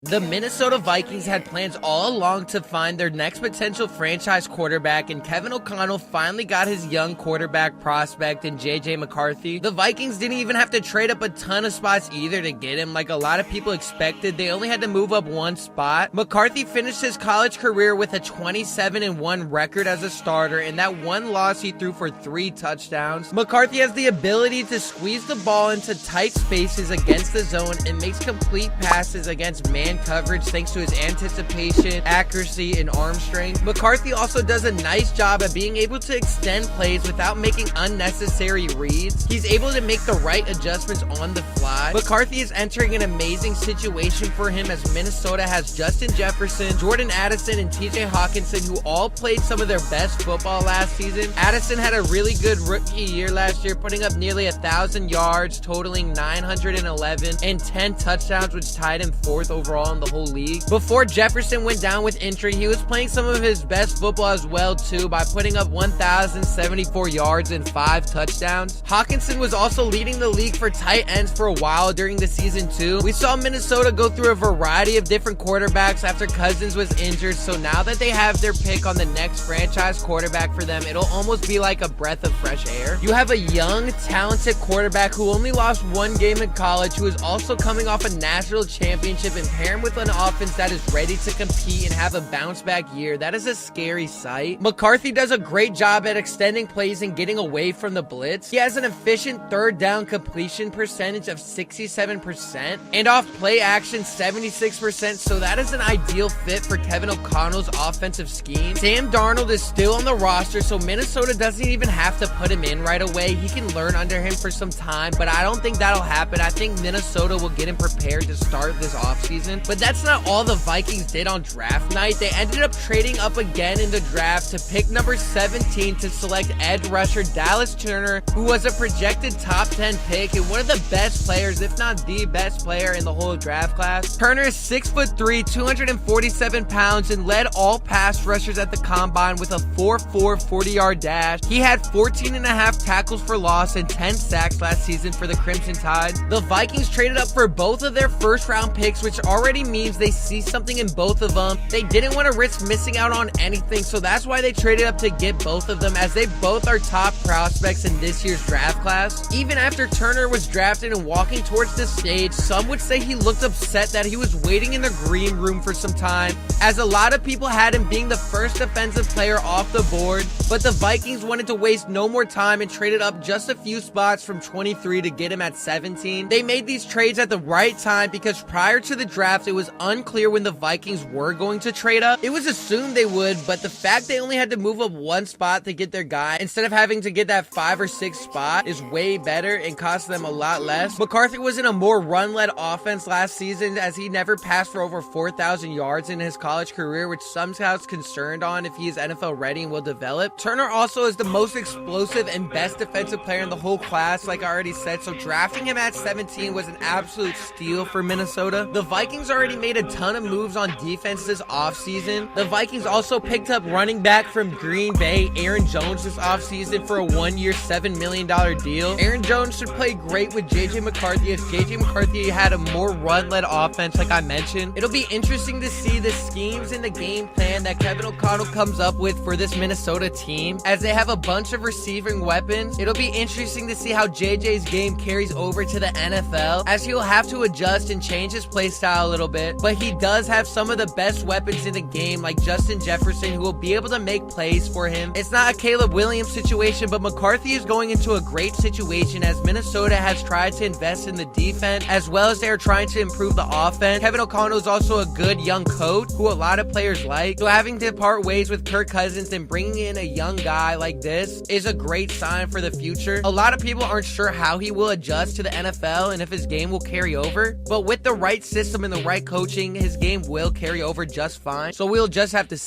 The Minnesota Vikings had plans all along to find their next potential franchise quarterback, and Kevin O'Connell finally got his young quarterback prospect in McCarthy. The Vikings didn't even have to trade up a ton of spots either to get him, like a lot of people expected. They only had to move up one spot. McCarthy finished his college career with a 27-1 record as a starter, and that one loss he threw for 3 touchdowns. McCarthy has the ability to squeeze the ball into tight spaces against the zone and makes complete passes against man coverage thanks to his anticipation, accuracy, and arm strength. McCarthy also does a nice job at being able to extend plays without making unnecessary reads. He's able to make the right adjustments on the fly. McCarthy is entering an amazing situation for him as Minnesota has Justin Jefferson, Jordan Addison, and TJ Hawkinson, who all played some of their best football last season. Addison had a really good rookie year last year, putting up nearly 1,000 yards, totaling 911 and 10 touchdowns, which tied him 4th overall in the whole league. Before Jefferson went down with injury, he was playing some of his best football as well too, by putting up 1,074 yards and 5 touchdowns. Hawkinson was also leading the league for tight ends for a while during the season too. We saw Minnesota go through a variety of different quarterbacks after Cousins was injured, so now that they have their pick on the next franchise quarterback for them, it'll almost be like a breath of fresh air. You have a young, talented quarterback who only lost 1 game in college, who is also coming off a national championship, and pair him with an offense that is ready to compete and have a bounce back year. That is a scary sight. McCarthy does a great job at extending plays and getting away from the blitz. He has an efficient 3rd down completion percentage of 67% and off play action 76%, so that is an ideal fit for Kevin O'Connell's offensive scheme. Sam Darnold is still on the roster, so Minnesota doesn't even have to put him in right away. He can learn under him for some time, but I don't think that'll happen. I think Minnesota will get him prepared to start this offseason. But that's not all the Vikings did on draft night. They ended up trading up again in the draft to pick number 17 to select edge rusher Dallas Turner, who was a projected top 10 pick and one of the best players, if not the best player in the whole draft class. Turner is 6'3", 247 pounds, and led all pass rushers at the combine with a 4.4 40-yard dash. He had 14.5 tackles for loss and 10 sacks last season for the Crimson Tide. The Vikings traded up for both of their first-round picks, which already means they see something in both of them. They didn't want to risk missing out on anything, so that's why they traded up to get both of them, as they both are top prospects in this year's draft class. Even after Turner was drafted and walking towards the stage, some would say he looked upset that he was waiting in the green room for some time, as a lot of people had him being the first defensive player off the board, but the Vikings wanted to waste no more time and traded up just a few spots from 23 to get him at 17. They made these trades at the right time because prior to the draft, it was unclear when the Vikings were going to trade up. It was assumed they would, but the fact they only had to move up one spot to get their guy instead of having to get that 5 or 6 spot is way better and cost them a lot less. McCarthy was in a more run-led offense last season, as he never passed for over 4,000 yards in his college career, which some scouts concerned on if he is NFL ready and will develop. Turner also is the most explosive and best defensive player in the whole class, like I already said, so drafting him at 17 was an absolute steal for Minnesota. The Vikings already made a ton of moves on defense this offseason. The Vikings also picked up running back from Green Bay, Aaron Jones, this offseason for a 1-year, $7 million deal. Aaron Jones should play great with McCarthy, as McCarthy had a more run-led offense, like I mentioned. It'll be interesting to see the schemes and the game plan that Kevin O'Connell comes up with for this Minnesota team, as they have a bunch of receiving weapons. It'll be interesting to see how JJ's game carries over to the NFL, as he'll have to adjust and change his play style a little bit, but he does have some of the best weapons in the game, like Justin Jefferson, who will be able to make plays for him. It's not a Caleb Williams situation, but McCarthy is going into a great situation, as Minnesota has tried to invest in the defense as well as they are trying to improve the offense. Kevin O'Connell is also a good young coach who a lot of players like, so having to part ways with Kirk Cousins and bringing in a young guy like this is a great sign for the future. A lot of people aren't sure how he will adjust to the NFL and if his game will carry over, but with the right system and the right coaching, his game will carry over just fine, so we'll just have to see.